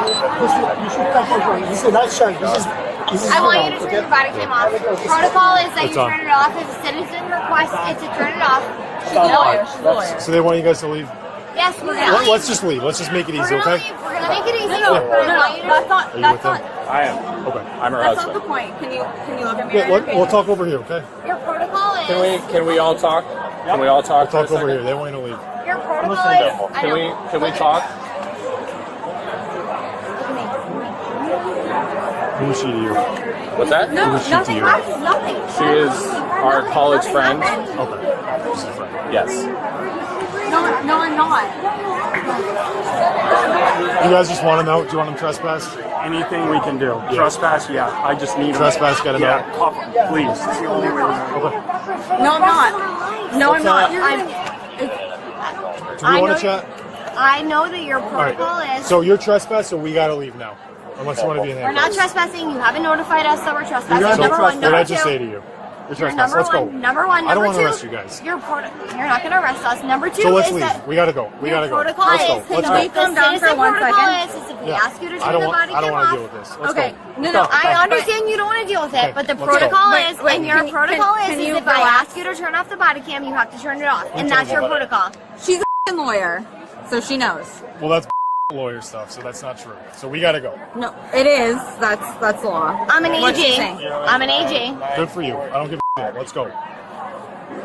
You should come over. This is not shy. This is I want you to turn your body cam off. Protocol is that you turn it off. If a citizen requests it to turn it off, she's a lawyer. So they want you guys to leave? Yes, we're gonna leave. Let's just leave. Let's just make it easy, okay? We're gonna make it easy. No, that's not. I am. Okay. I'm her That's husband. not the point. Can you look at me? Yeah, we'll talk over here, okay? Your protocol is. Can we all talk? Can we all talk? We'll talk over here. They want you to leave. Your protocol is. Can we talk? Who is she to you? What's that? No, she to nothing. you? Nothing. She is our college friend. Okay. She's a friend. Yes. No, I'm not. You guys just want them out? Do you want them trespassed? anything we can do. Trespass, yeah. I just need Trespass, get him out. cuff him, please. It's the only way. No, I'm not. No, I'm not. Do we want to chat? I know that your All protocol right. is. So you're trespassed, so we gotta leave now. Unless you want to be in there. We're not trespassing. You haven't notified us that we're trespassing. So Number one. what did Number I two. just say to you? You're trespassed. Number Let's go. one. Number one. I don't Number want two. to arrest you guys. You're not going to arrest us. Number two So let's is leave. that We gotta go. We gotta go. protocol Let's go. is Let's the go. calm down for citizen 1 protocol second? is if we Yeah. ask you to I turn don't the want. body I don't cam want to off. deal with this. Let's Okay. go. No. I understand you don't want to deal with it, Okay, but the let's go. protocol Wait, is, wait, and your can you- protocol can is you if I relax? ask you to turn off the body cam, you have to turn it off, and that's your protocol. She's a f***ing lawyer, so she knows. Well, that's lawyer stuff, so that's not true. So we gotta go. No, it is. That's law. I'm an What's she AG. saying? I'm an AG. Good for you. I don't give a shit. Let's go.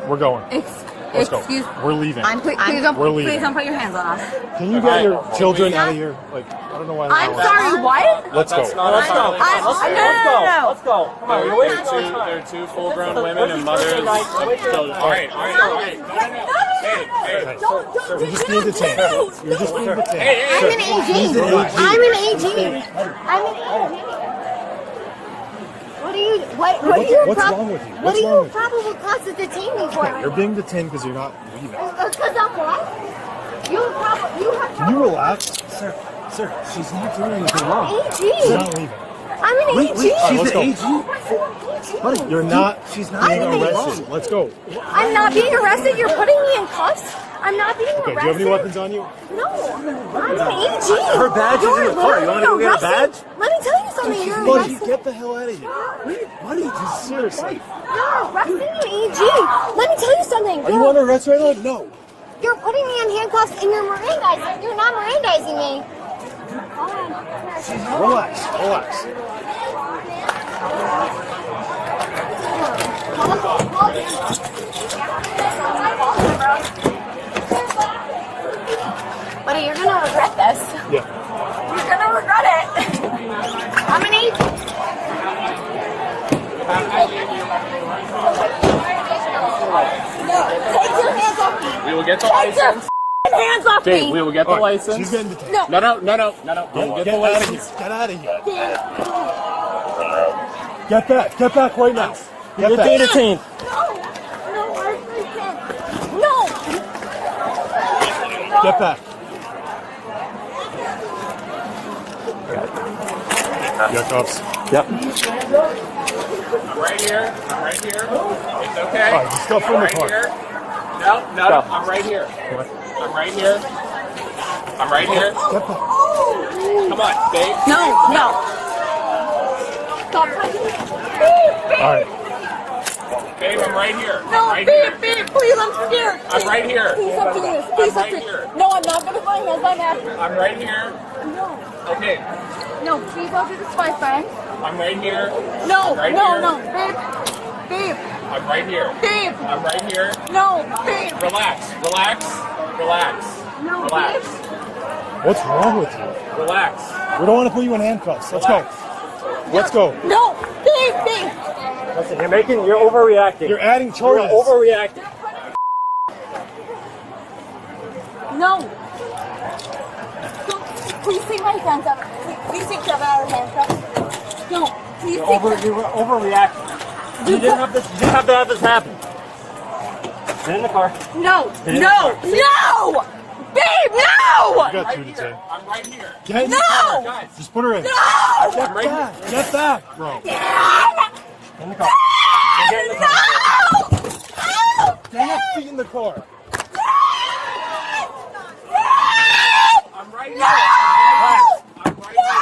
We're going. Let's go. Excuse. We're leaving. Please don't. We're leaving. Please don't put your hands on us. Can you get your children out of here? Like, I don't know why. I'm sorry. What? Let's go. Let's go. Let's go. No. Let's go. Come on, you're wasting our time. They're two full-grown women and mothers of children. All right. Hey. You're just being detained. You're just being detained. I'm an AG. I'm an AG. I'm an AG. What do you What's wrong with you? What What's do wrong you with you? probable cause to detain me for? You're being detained because you're not leaving. Because I'm what? You have Can you relax? Sir, she's not doing anything wrong. She's AG. not leaving. I'm an AG. Let's go. AG. Buddy, you're not. She's not being arrested. Let's go. I'm not being arrested. You're putting me in cuffs. I'm not being Okay, arrested. do you have any weapons on you? No. I'm an AG. Her badge is in the car. You want to go get a badge? Let me tell you something. You're Buddy, arresting. get the hell out of here. Buddy, just seriously. You're arresting an AG. Let me tell you something. Are you under arrest right now? No. You're putting me in handcuffs and you're Mirandizing. You're not Mirandizing me. Relax. Buddy, you're gonna regret this. Yeah. You're gonna regret it. I'm an AG. Take your hands off me. We will get the Take your license. hands off Dave, me. we will get the All right, license. she's getting detained. No. We will get the license. Get out of here. Get back. Get back right now. Get You're back. detained. No, I freaking. No. Get back. You got cuffs. Yep. I'm right here. It's okay. All right, just go from the right car. here. No. I'm right here. I'm right here. Get back. Come on, Dave. No. Stop touching me. All right. Dave, I'm right here. No, right here. babe, please, I'm scared. I'm right here. Please stop doing this. Please stop right doing here. this. No, I'm not gonna find this. I'm asking. I'm right here. No. Okay. No, please don't do this to my friend. I'm right here. No, Right no, here. no, babe, I'm right here. babe, I'm right here. no, babe. Relax. No, Relax. What's wrong with you? Relax. We don't want to put you in handcuffs. Let's go. Let's go. No, babe. Listen, you're overreacting. You're adding You're charges. overreacting. No. Please take my hands out. Please take Devon out of handcuffs. No, please You take were overreacting. You didn't have to have this happen. Get in the car. No. Babe, no! You got two detained. I'm right here. Get in the No! car. Guys, Just put her in. No! Get back. Get back, bro. In the car. Get in the car. Get your feet in the car. I'm right here. I'm right here.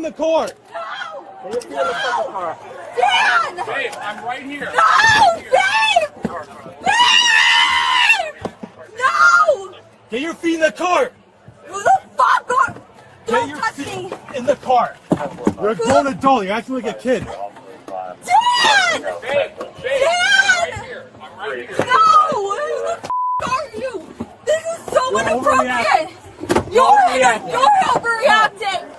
the car. No! Get your feet in the fucking car. Dan! Babe, I'm right here. No! Dave! Dave! No! Get your feet in the car. Who the fuck are... Get Don't your touch feet me! in the car. You're a grown adult. You're acting like a kid. Dan! Babe, I'm Dan! right here. I'm right here. No! Who the f are you? This is so You're inappropriate! overreacting. You're overreacting!